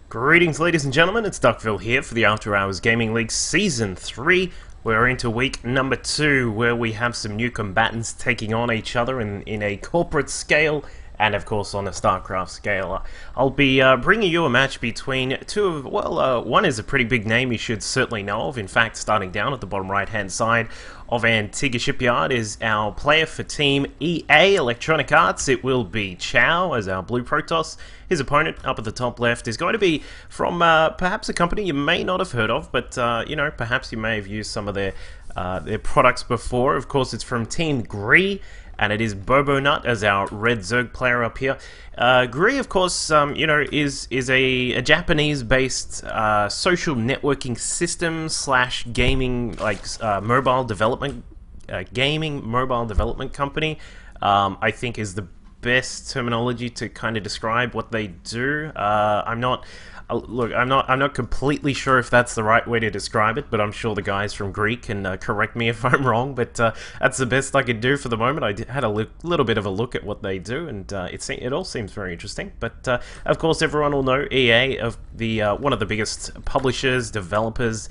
Greetings, ladies and gentlemen, it's Duckville here for the After Hours Gaming League Season 3. We're into week number 2, where we have some new combatants taking on each other in a corporate scale, and of course on a StarCraft scale. I'll be bringing you a match between two of, one is a pretty big name you should certainly know of. In fact, starting down at the bottom right-hand side of Antigua Shipyard is our player for Team EA Electronic Arts. It will be Chow as our Blue Protoss. His opponent up at the top left is going to be from perhaps a company you may not have heard of, but you know, perhaps you may have used some of their products before. Of course, it's from Team GREE, and it is Bobonut as our Red Zerg player up here. GREE, of course, you know, is a Japanese-based social networking system slash gaming, like mobile development, gaming mobile development company. I think is the best terminology to kind of describe what they do. Look, I'm not completely sure if that's the right way to describe it, but I'm sure the guys from GREE can correct me if I'm wrong, but that's the best I could do for the moment. I had a little bit of a look at what they do, and it all seems very interesting. But of course, everyone will know EA, of the one of the biggest publishers, developers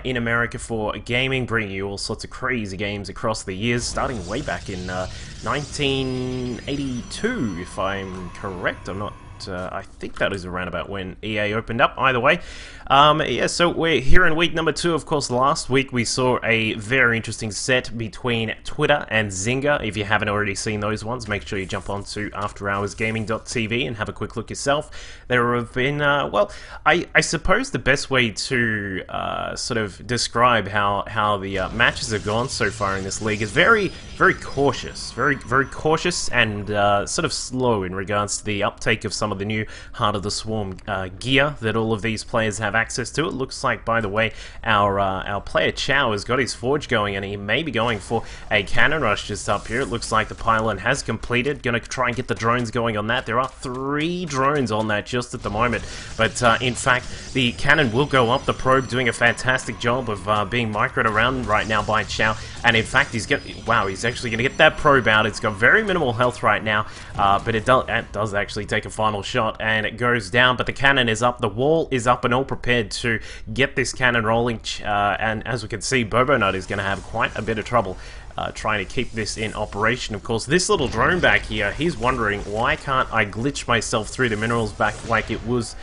in America for gaming, bringing you all sorts of crazy games across the years, starting way back in 1982, if I'm correct. I'm not. I think that is around about when EA opened up. Either way, yeah, so we're here in week number 2. Of course, last week we saw a very interesting set between Twitter and Zynga. If you haven't already seen those ones, make sure you jump on to afterhoursgaming.tv and have a quick look yourself. There have been, well, I suppose the best way to sort of describe how the matches have gone so far in this league is very cautious, very cautious, and sort of slow in regards to the uptake of some of the new Heart of the Swarm gear that all of these players have access to. It looks like, by the way, our player Chow has got his forge going, and he may be going for a cannon rush just up here. It looks like the pylon has completed. Gonna try and get the drones going on that. There are 3 drones on that just at the moment, but in fact, the cannon will go up. The probe doing a fantastic job of being microed around right now by Chow, and in fact, he's actually gonna get that probe out. It's got very minimal health right now, but it does actually take a final shot, and it goes down, but the cannon is up, the wall is up, and all prepared to get this cannon rolling, and as we can see, Bobonut is going to have quite a bit of trouble trying to keep this in operation. Of course, this little drone back here, he's wondering, why can't I glitch myself through the minerals back like it was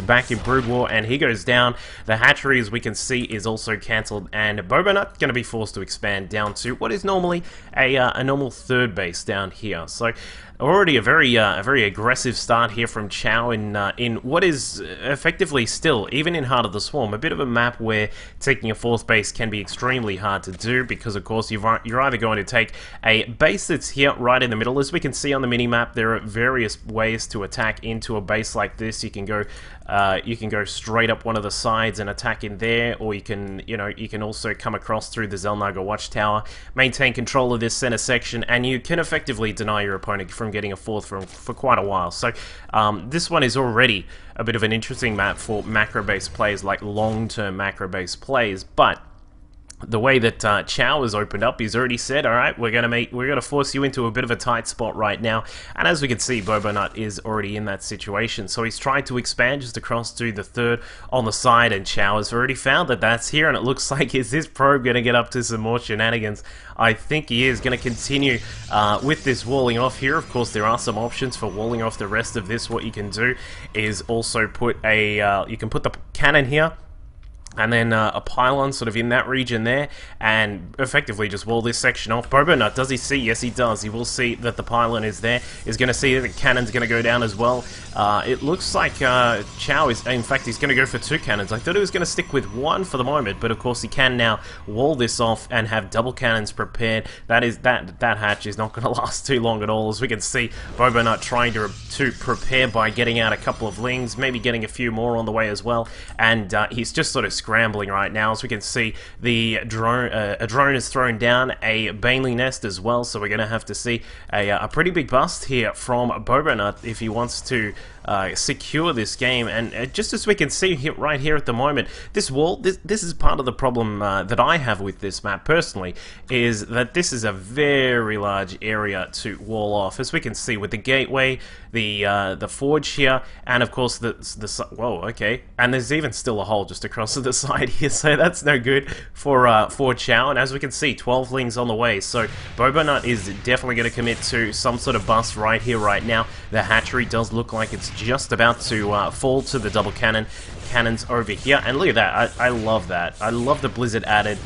back in Brood War, and he goes down. The hatchery, as we can see, is also cancelled, and Bobonut going to be forced to expand down to what is normally a normal third base down here. So already a very aggressive start here from Chow in what is effectively still, even in Heart of the Swarm, a bit of a map where taking a 4th base can be extremely hard to do, because of course you're either going to take a base that's here right in the middle. As we can see on the mini-map, there are various ways to attack into a base like this. You can go straight up one of the sides and attack in there, or you can also come across through the Zelnaga Watchtower, maintain control of this center section, and you can effectively deny your opponent from getting a 4th for quite a while. So this one is already a bit of an interesting map for macro-based plays, like long-term macro-based plays, but the way that Chow has opened up, he's already said, alright, we're gonna force you into a bit of a tight spot right now, and as we can see, Bobonut is already in that situation, so he's tried to expand just across to the 3rd on the side, and Chow has already found that that's here, and it looks like, is this probe gonna get up to some more shenanigans? I think he is gonna continue with this walling off here. Of course, there are some options for walling off the rest of this. What you can do is also put you can put the cannon here, and then a pylon sort of in that region there, and effectively just wall this section off. Bobonut, does he see? Yes, he does. He will see that the pylon is there. He's going to see that the cannon's going to go down as well. It looks like Chow is, in fact, he's going to go for 2 cannons. I thought he was going to stick with 1 for the moment, but of course he can now wall this off and have double cannons prepared. That hatch is not going to last too long at all. As we can see, Bobonut trying to prepare by getting out a couple of lings, maybe getting a few more on the way as well, and he's just sort of scrambling right now. As we can see, the drone, a drone is thrown down, a Baneley nest as well, so we're going to have to see a pretty big bust here from Bobonut if he wants to secure this game. And just as we can see here, right here at the moment, this wall, this is part of the problem that I have with this map personally, is that this is a very large area to wall off. As we can see with the gateway, the forge here, and of course the whoa, okay, and there's even still a hole just across to the side here, so that's no good for Chow. And as we can see, 12 lings on the way, so Bobonut is definitely going to commit to some sort of bust right here, right now. The hatchery does look like it's just about to fall to the double cannons over here, and look at that. I love that. I love the Blizzard added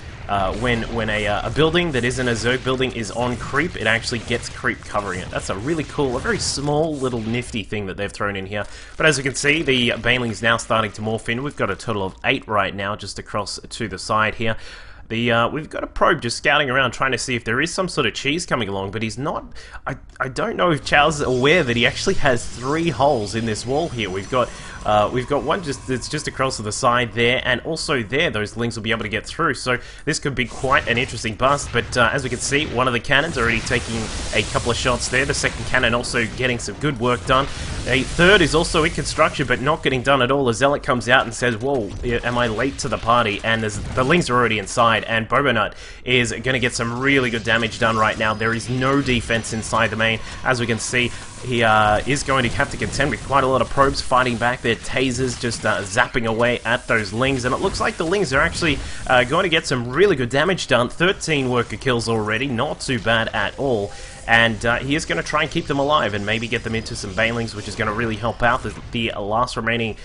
when a building that isn't a Zerg building is on creep, it actually gets creep covering it. That's a really cool, a very small little nifty thing that they've thrown in here. But as you can see, the baneling's now starting to morph in. We've got a total of 8 right now just across to the side here. We've got a probe just scouting around trying to see if there is some sort of cheese coming along, but he's not. I don't know if Chow's aware that he actually has 3 holes in this wall here. We've got one that's just across to the side there, and also there those lings will be able to get through. So this could be quite an interesting bust, but as we can see, one of the cannons already taking a couple of shots there. The second cannon also getting some good work done. A third is also in construction, but not getting done at all. A Zealot comes out and says, whoa, am I late to the party? And the lings are already inside, and Bobonut is going to get some really good damage done right now. There is no defense inside the main. As we can see, he is going to have to contend with quite a lot of probes fighting back. Their tasers just zapping away at those lings, and it looks like the lings are actually going to get some really good damage done. 13 worker kills already, not too bad at all. And he is going to try and keep them alive and maybe get them into some banelings, which is going to really help out. The last remaining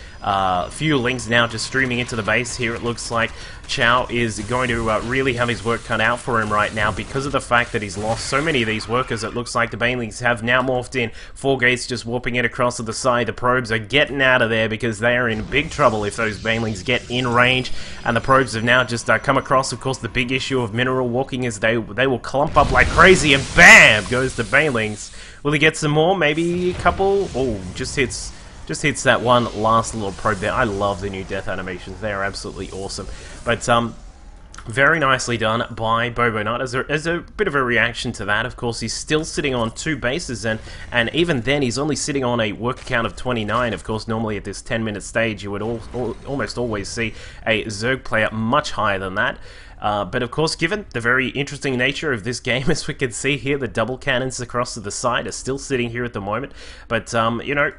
few lings now just streaming into the base here. It looks like Chow is going to really have his work cut out for him right now because of the fact that he's lost so many of these workers. It looks like the banelings have now morphed in. 4 gates just warping it across to the side. The probes are getting out of there because they are in big trouble if those banelings get in range. And the probes have now just come across. Of course, the big issue of mineral walking is they will clump up like crazy, and bam goes the banelings. Will he get some more? Maybe a couple? Oh, just hits that one last little probe there. I love the new death animations. They are absolutely awesome. But very nicely done by Bobonut as a bit of a reaction to that. Of course, he's still sitting on 2 bases, and even then he's only sitting on a work count of 29. Of course, normally at this 10-minute stage you would almost always see a Zerg player much higher than that. But of course, given the very interesting nature of this game, as we can see here, the double cannons across to the side are still sitting here at the moment. But, you know,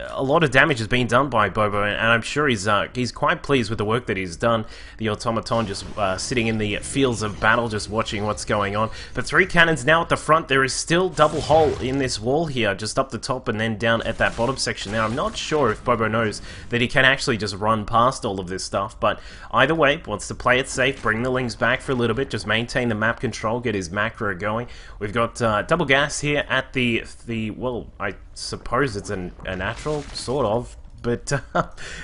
a lot of damage has been done by Bobo, and I'm sure he's quite pleased with the work that he's done. The automaton just sitting in the fields of battle, just watching what's going on. But 3 cannons now at the front. There is still double hole in this wall here, just up the top and then down at that bottom section. Now, I'm not sure if Bobo knows that he can actually just run past all of this stuff, but either way, wants to play it safe, bring the lings back for a little bit, just maintain the map control, get his macro going. We've got double gas here at the well, I suppose it's a natural, sort of, but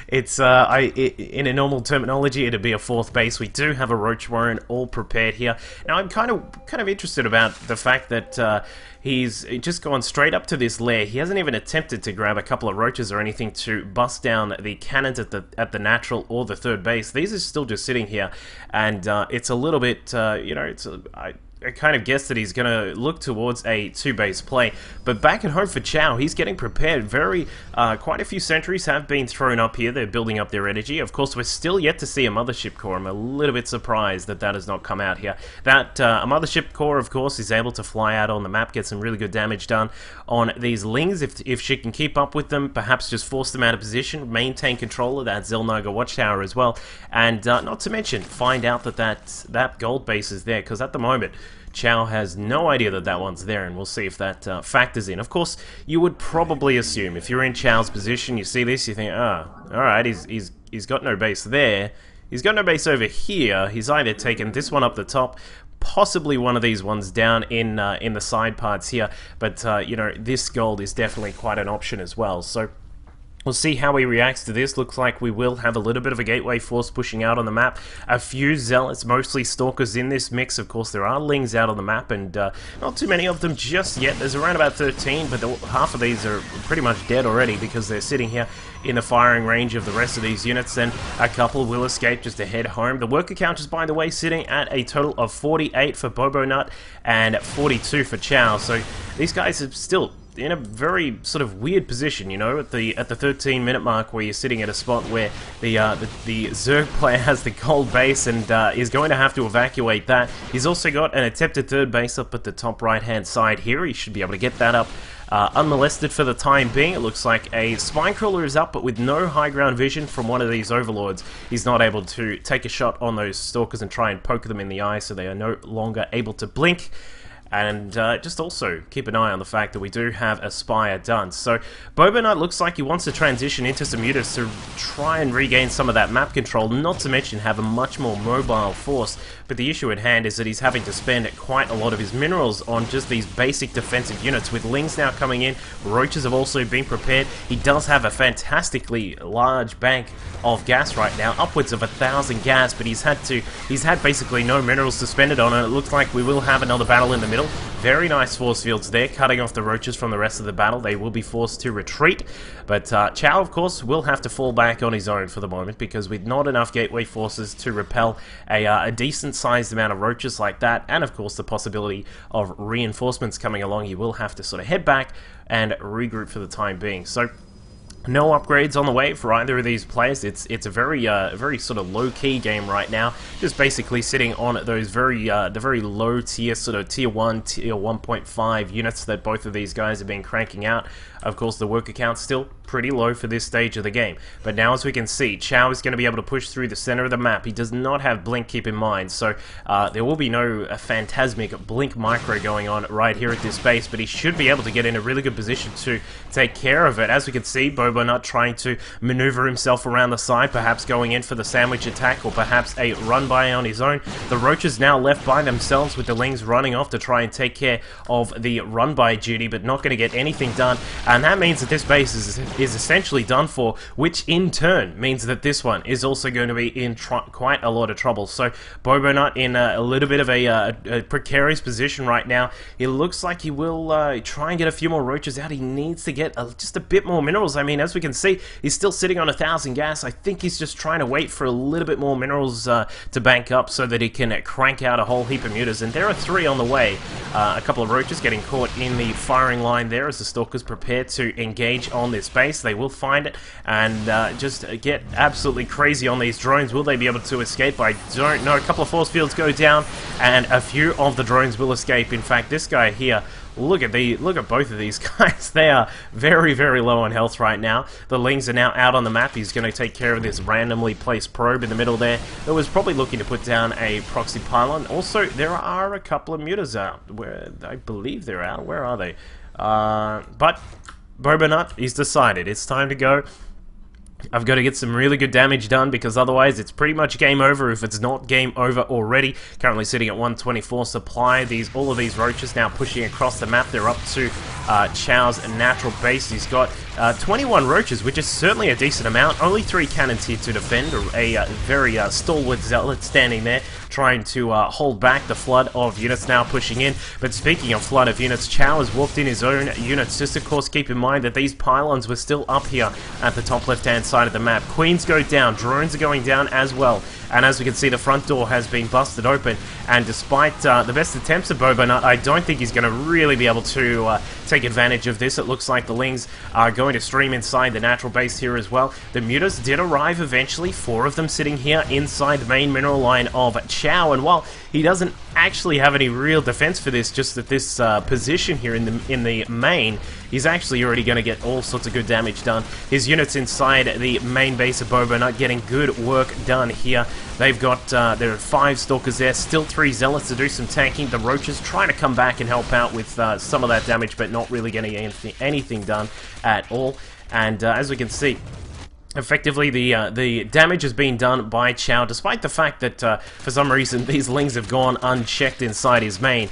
it's in a normal terminology it'd be a 4th base. We do have a Roach Warren all prepared here. Now I'm kind of interested about the fact that he's just gone straight up to this lair. He hasn't even attempted to grab a couple of roaches or anything to bust down the cannons at the natural or the 3rd base. These are still just sitting here, and it's a little bit, you know, I kind of guess that he's going to look towards a 2-base play. But back at home for Chow, he's getting prepared. Quite a few sentries have been thrown up here. They're building up their energy. Of course, we're still yet to see a mothership core. I'm a little bit surprised that has not come out here. A mothership core, of course, is able to fly out on the map, get some really good damage done on these lings. If she can keep up with them, perhaps just force them out of position, maintain control of that Zelnaga watchtower as well. And not to mention, find out that gold base is there, because at the moment, Chow has no idea that one's there, and we'll see if that factors in. Of course, you would probably assume, if you're in Chow's position, you see this, you think, alright, he's got no base there. He's got no base over here. He's either taken this one up the top, possibly one of these ones down in the side parts here, but, you know, this gold is definitely quite an option as well. So we'll see how he reacts to this. Looks like we will have a little bit of a gateway force pushing out on the map. A few zealots, mostly stalkers in this mix. Of course, there are lings out on the map, and not too many of them just yet. There's around about 13, but half of these are pretty much dead already because they're sitting here in the firing range of the rest of these units, and a couple will escape just to head home. The worker count is, by the way, sitting at a total of 48 for Bobonut and 42 for Chow. So these guys are still in a very sort of weird position, you know, at the 13-minute mark, where you're sitting at a spot where the Zerg player has the gold base and is going to have to evacuate that. He's also got an attempted third base up at the top right-hand side here. He should be able to get that up unmolested for the time being. It looks like a spine crawler is up, but with no high ground vision from one of these overlords, he's not able to take a shot on those stalkers and try and poke them in the eye, so they are no longer able to blink. And just also keep an eye on the fact that we do have Aspire done. So Boba Knight looks like he wants to transition into some mutas to try and regain some of that map control, not to mention have a much more mobile force. But the issue at hand is that he's having to spend quite a lot of his minerals on just these basic defensive units. With Lings now coming in, Roaches have also been prepared. He does have a fantastically large bank of gas right now, upwards of 1,000 gas, but he's had basically no minerals to spend it on, and it looks like we will have another battle in the middle. Very nice force fields there, cutting off the Roaches from the rest of the battle. They will be forced to retreat, but Chow, of course, will have to fall back on his own for the moment, because with not enough gateway forces to repel a decent-sized amount of Roaches like that, and of course the possibility of reinforcements coming along, he will have to sort of head back and regroup for the time being. So no upgrades on the way for either of these players. It's a very sort of low-key game right now, just basically sitting on those the very low tier, sort of tier 1, tier 1.5 units that both of these guys have been cranking out. Of course, the worker count's still pretty low for this stage of the game, but now, as we can see, Chow is going to be able to push through the center of the map. He does not have blink, keep in mind, so there will be no phantasmic blink micro going on right here at this base, but he should be able to get in a really good position to take care of it. As we can see, Boba Nut trying to maneuver himself around the side, perhaps going in for the sandwich attack, or perhaps a run by on his own. The Roaches now left by themselves, with the Lings running off to try and take care of the run by duty, but not going to get anything done. And that means that this base is essentially done for, which in turn means that this one is also going to be in quite a lot of trouble. So Boba Nut in a little bit of a precarious position right now. It looks like he will try and get a few more Roaches out. He needs to get just a bit more minerals. I mean, as we can see, he's still sitting on 1,000 gas. I think he's just trying to wait for a little bit more minerals to bank up so that he can crank out a whole heap of mutas. And there are 3 on the way. A couple of Roaches getting caught in the firing line there as the Stalkers prepare to engage on this base. They will find it and just get absolutely crazy on these drones. Will they be able to escape? I don't know. A couple of force fields go down and a few of the drones will escape. In fact, this guy here, look at both of these guys. They are very, very low on health right now. The Lings are now out on the map. He's going to take care of this randomly placed probe in the middle there that was probably looking to put down a proxy pylon. Also, there are a couple of mutas out. Where I believe they're out. Where are they? But Boba Nut, he's decided it's time to go. I've got to get some really good damage done, because otherwise it's pretty much game over if it's not game over already. Currently sitting at 124 supply. All of these Roaches now pushing across the map. They're up to Chow's natural base. He's got 21 Roaches, which is certainly a decent amount. Only 3 cannons here to defend. A very stalwart Zealot standing there, trying to hold back the flood of units now pushing in. But speaking of flood of units, Chow has walked in his own units. Just of course keep in mind that these pylons were still up here at the top left-hand side of the map. Queens go down, drones are going down as well. And as we can see, the front door has been busted open, and despite the best attempts of Boba Nut, I don't think he's going to really be able to take advantage of this. It looks like the Lings are going to stream inside the natural base here as well. The mutas did arrive eventually, 4 of them sitting here inside the main mineral line of Chow, and while he doesn't actually have any real defense for this, just at this position here in the main, he's actually already going to get all sorts of good damage done. His units inside the main base of Boba Nut getting good work done here. They've got, there are 5 Stalkers there, still 3 Zealots to do some tanking. The Roaches trying to come back and help out with some of that damage, but not really getting anything done at all. And as we can see, effectively, the damage has been done by Chow, despite the fact that for some reason these Lings have gone unchecked inside his main.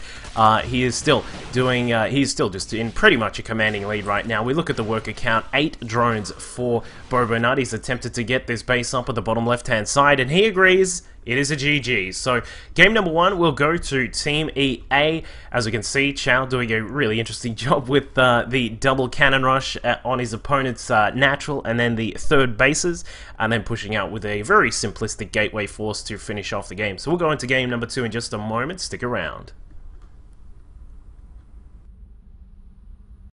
He is still doing. He's still just in pretty much a commanding lead right now. We look at the worker count: 8 drones for Boba Nut. He's attempted to get this base up at the bottom left-hand side, and he agrees. It is a GG. So game number 1 will go to Team EA. As we can see, Chow doing a really interesting job with the double cannon rush on his opponent's natural and then the third bases, and then pushing out with a very simplistic gateway force to finish off the game. So we'll go into game number 2 in just a moment. Stick around.